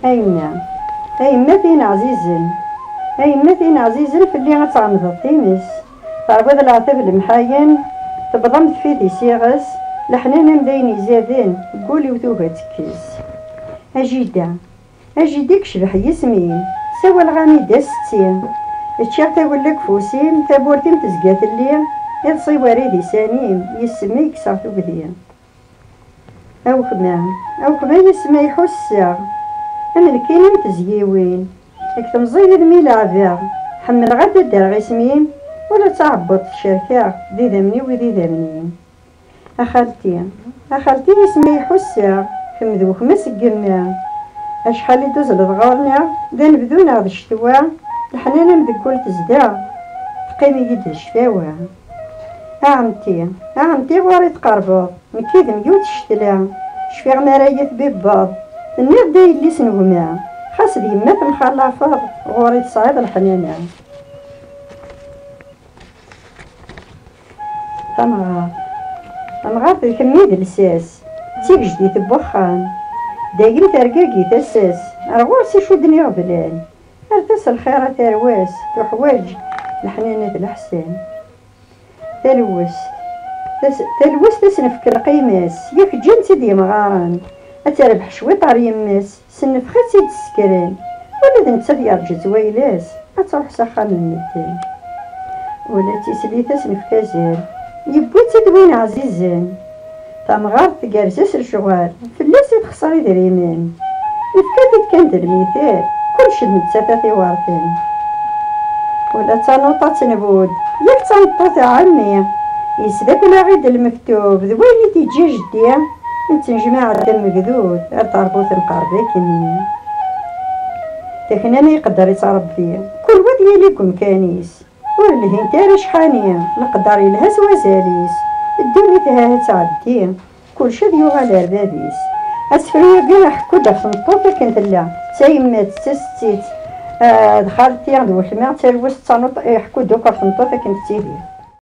أيما أيما ثين عزيزن أيما ثين عزيزن في اللي غتعمض تيمس تعبد العتب المحاين تبضم في سيغس لحنانا مدين يزادين قولي وثوبة تكيس أجيدا أجيدك شبح يسمين سوى الغاني دا ستين الشيخ تقول لك فوسين تابورتين تزقات اللي يتصي وريدي سانين يسمي يكسر ثوبذين أو كمان يسمي يحسا أنا الكينم تزيوين اكتم زيد ميلعبا حمل غدا دار غيسمين ولا تعبط الشركة ذي ذمني وذي ذمني أخالتي يسمي يحسا كمذو خمس قلنا أشحال يدوز لضغارنا ذا نبذونا غد الشتوى الحنانة مذكول تزدا تقيمي يد الشفاوة أعمتي غوري تقربض مكيد ميوت الشتلا شفيغ مرايث بباض النير دا يلي سنوما خاص ديما تنخلافض غوري تصعيد الحنانة تمغار تكميد الساس تيك جديد بوخان دايقين ترقاقي تساس أرغوصي شو دنيا غبلان أرتس الخيرة ترواس تحواج الحنانة الأحسان تلوس تسنفك القيماس ياك جنتي دي مغاران أتربح شويطار يماس سنفخت سيد السكران ولا دنتا يرجع زويلاس أتروح سخان المدان ولا تيسلي تسنفك زال يبوي تدوين عزيزان تمغار تقارسس الشغال فلاس يتخسر دريمان نفكادت كانت المثال كلشي المتسافة وارثين ولا تنوطة تنبود ياك تنوطة عمي يسدك ولا غيد المكتوب ذويني تيجي جديا نتنجمع الدم مقدود ارتربوط القربة كني تكنا ما يقدر يتعرب فيه كل واد يليكم كانيس ورلهين تاري شحانية نقدر يلهس وزاليس الدنيا تها تعدي كلشي ديوغال ربابيس أسفرية قنا حكودة في نطوطة كنت لا تايمات تستيت دخلت يعني وحما تلوث تنوط حكودة في نطوطة كنت تيدي